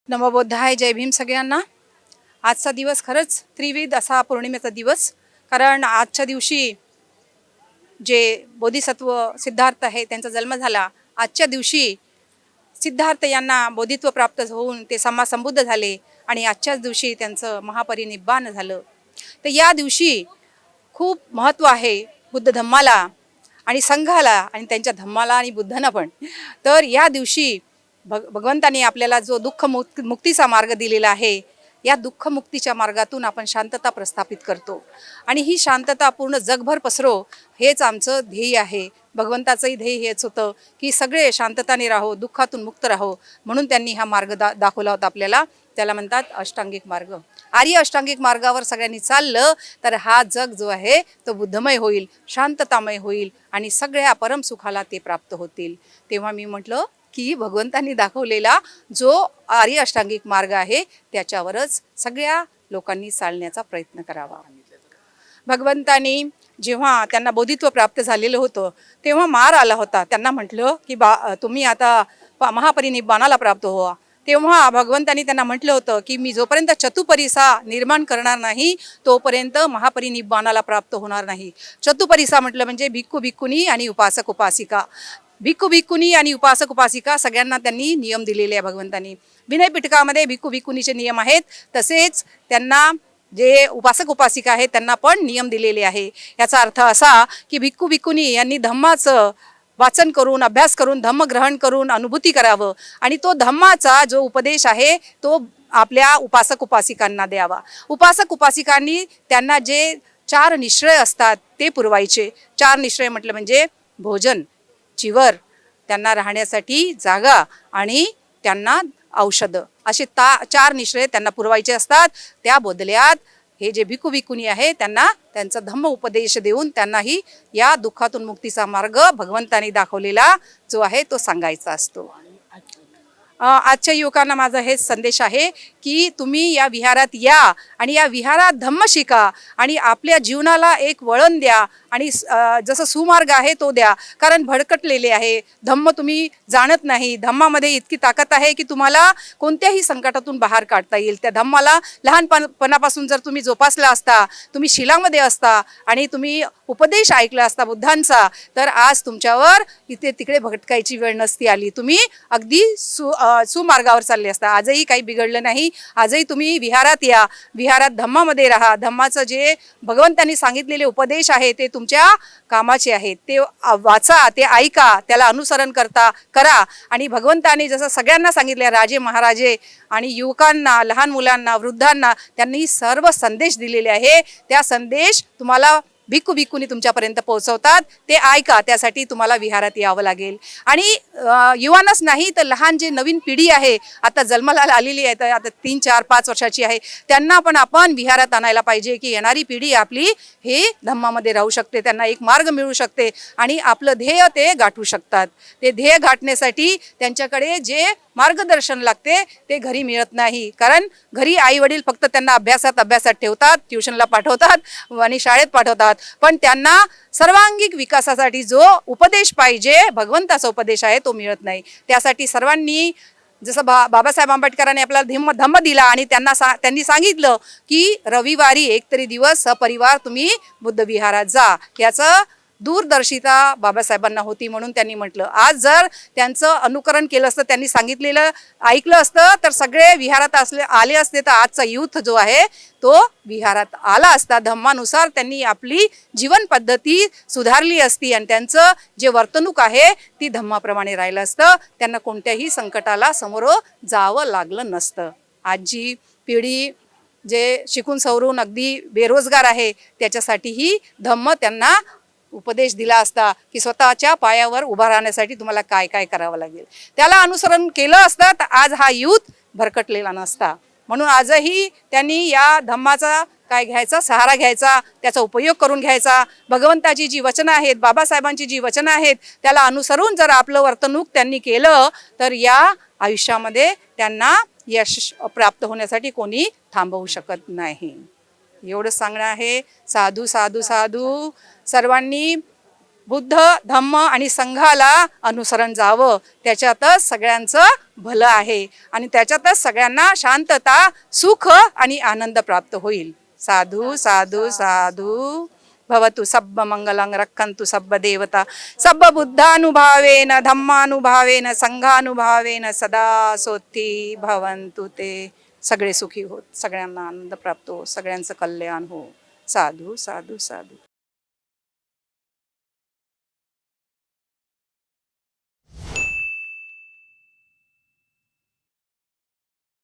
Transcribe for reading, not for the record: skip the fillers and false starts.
नमो बुद्धाय. जय भीम सगळ्यांना. आजचा दिवस खरंच त्रिविध असा पौर्णिमेचा दिवस. कारण आजच्या दिवशी जे बोधिसत्व सिद्धार्थ आहे त्यांचा जन्म झाला. आजच्या दिवशी सिद्धार्थ यांना बोधित्व प्राप्त होऊन ते संबुद्ध झाले आणि आजच्याच दिवशी त्यांचं महापरिनिब्बाण झालं. तर या दिवशी खूप महत्त्व आहे बुद्ध धम्माला आणि संघाला आणि त्यांच्या धम्माला आणि बुद्धांना पण. तर या दिवशी भगवंताने आपल्याला जो दुःख मुक्तीचा मार्ग दिलेला आहे, या दुःख मुक्तीच्या मार्गातून आपण शांतता प्रस्थापित करतो आणि ही शांतता पूर्ण जगभर पसरो, हेच आमचं ध्येय आहे. भगवंताचंही ध्येय हेच होतं की सगळे शांतताने राहो, दुःखातून मुक्त राहो. म्हणून त्यांनी हा मार्ग दाखवला होता आपल्याला. त्याला म्हणतात अष्टांगिक मार्ग. आर्य अष्टांगिक मार्गावर सगळ्यांनी चाललं तर हा जग जो आहे तो बुद्धमय होईल, शांततामय होईल आणि सगळ्या परमसुखाला ते प्राप्त होतील. तेव्हा मी म्हटलं की भगवंतांनी दाखवलेला जो आर्य अष्टांगिक मार्ग आहे त्याच्यावरच सगळ्या लोकांनी चालण्याचा प्रयत्न करावा. भगवंतांनी जेव्हा त्यांना बोधित्व प्राप्त झालेलं होतं तेव्हा मार आला होता. त्यांना म्हटलं की तुम्ही आता महापरिनिब्बाणाला प्राप्त व्हा. तेव्हा भगवंतांनी त्यांना म्हटलं होतं की मी जोपर्यंत चतुपरिसा निर्माण करणार नाही तोपर्यंत महापरिनिब्बाणाला प्राप्त होणार नाही. चतुपरिसा म्हटलं म्हणजे भिक्खू भिक्खुनी आणि उपासक उपासिका. भिक्खू भिक्खुनी आणि उपासक उपासिका सगळ्यांना त्यांनी नियम दिलेले आहे भगवंतांनी. विनय पिटकामध्ये भिक्खू भिक्खुनीचे नियम आहेत, तसेच त्यांना जे उपासक उपासिका आहेत त्यांना पण नियम दिलेले आहे. याचा अर्थ असा की भिक्खू भिक्खुनी यांनी धम्माचं वाचन करून, अभ्यास करून, धम्म ग्रहण करून अनुभूती करावं आणि तो धम्माचा जो उपदेश आहे तो आपल्या उपासक उपासिकांना द्यावा. उपासक उपासिकांनी त्यांना जे 4 निश्चय असतात ते पुरवायचे. 4 निश्चय म्हटलं म्हणजे भोजन, चिवर, त्यांना राहण्यासाठी जागा आणि त्यांना औषधं, असे 4 निश्चय त्यांना पुरवायचे असतात. त्या बदल्यात हे जे भिक्खू भिक्खुनी आहे त्यांना त्यांचा धम्म उपदेश देऊन त्यांनाही या दुःखातून मुक्तीचा मार्ग भगवंतांनी दाखवलेला जो आहे तो सांगायचा असतो. आजच्या युवकांना माझा हेच संदेश आहे की तुम्ही या विहारात या आणि या विहारात धम्म शिका आणि आपल्या जीवनाला एक वळण द्या आणि जसं सुमार्ग आहे तो द्या. कारण भडकटलेले आहे धम्म, तुम्ही जाणत नाही. धम्मामध्ये इतकी ताकद आहे की तुम्हाला कोणत्याही संकटातून बाहेर काढता येईल. त्या धम्माला लहानपणापासून जर तुम्ही जोपासला असता, तुम्ही शिलामध्ये असता आणि तुम्ही उपदेश ऐकला असता बुद्धांचा, तर आज तुमच्यावर इथे तिकडे भटकायची वेळ नसती आली. तुम्ही अगदी सुमार्गावर चालले असता. आजही काही बिघडलं नाही. आजही तुम्ही विहारात या, विहारात धम्मामध्ये राहा. धम्माचं जे भगवंतांनी सांगितलेले उपदेश आहे ते तुमच्या कामाचे आहेत. ते वाचा, ते ऐका, त्याला अनुसरण करा आणि भगवंतांनी जसं सगळ्यांना सांगितले, राजे महाराजे आणि युवकांना, लहान मुलांना, वृद्धांना, त्यांनी सर्व संदेश दिलेले आहे. त्या संदेश तुम्हाला भिक्खू भिक्खुनी तुमच्यापर्यंत पोहोचवतात. ते ऐका. त्यासाठी तुम्हाला विहारात यावं लागेल. आणि युवानच नाही तर लहान जे नवीन पिढी आहे आता जन्माला आलेली आहे, तर आता 3, 4, 5 वर्षाची आहे, त्यांना पण आपण विहारात आणायला पाहिजे की येणारी पिढी आपली हे धम्मामध्ये राहू शकते, त्यांना एक मार्ग मिळू शकते आणि आपलं ध्येय ते गाठू शकतात. ते ध्येय गाठण्यासाठी त्यांच्याकडे जे मार्गदर्शन लागते ते घरी मिळत नाही. कारण घरी आई वडील फक्त त्यांना अभ्यासात ठेवतात, ट्युशनला पाठवतात आणि शाळेत पाठवतात, पण त्यांना सर्वांगीण विकासासाठी जो उपदेश पाहिजे, भगवंताचा उपदेश आहे, तो मिळत नाही. त्यासाठी सर्वांनी जसं बाबासाहेब आंबेडकरांनी आपल्याला धम्म दिला आणि त्यांनी सांगितलं की रविवारी एकतरी दिवस सपरिवार तुम्ही बुद्ध विहारात जा. याचं दूरदर्शिता बाबासाहेबांना होती म्हणून त्यांनी म्हटलं. आज जर त्यांचं अनुकरण केलं असतं, त्यांनी सांगितलेलं ऐकलं असतं, तर सगळे विहारात आले असते, तर आजचा यूथ जो आहे तो विहारात आला असता. धम्मानुसार त्यांनी आपली जीवन पद्धती सुधारली असती आणि त्यांचं जे वर्तणूक आहे ती धम्माप्रमाणे राहिलं असतं. त्यांना कोणत्याही संकटाला समोर जावं लागलं नसतं. आजची पिढी जे शिकून सवरून अगदी बेरोजगार आहे त्याच्यासाठीही धम्म त्यांना उपदेश दिला असता की स्वतःच्या पायावर उभा राहण्यासाठी तुम्हाला काय काय करावं लागेल. त्याला अनुसरण केलं असतं तर आज हा यूथ भरकटलेला नसता. म्हणून आजही त्यांनी या धम्माचा काय घ्यायचा, सहारा घ्यायचा, त्याचा उपयोग करून घ्यायचा. भगवंताची जी वचनं आहेत, बाबासाहेबांची जी वचनं आहेत, त्याला अनुसरून जर आपलं वर्तणूक त्यांनी केलं तर या आयुष्यामध्ये त्यांना यश प्राप्त होण्यासाठी कोणी थांबवू शकत नाही. एवढं सांगणं आहे. साधू साधू साधू. सर्वांनी बुद्ध धम्म आणि संघाला अनुसरण जावं, त्याच्यातच सगळ्यांचं भलं आहे आणि त्याच्यातच सगळ्यांना शांतता, सुख आणि आनंद प्राप्त होईल. साधू साधू साधू भवतु सब्ब मंगलं रक्कन्तु सब्ब देवता सब्ब बुद्धानुभावेन धम्मानुभावेन संघानुभावेन सदा सोत्ती भवन्तु ते. सगळे सुखी होत, सगळ्यांना आनंद प्राप्त हो, सगळ्यांचं कल्याण हो. साधू साधू साधू.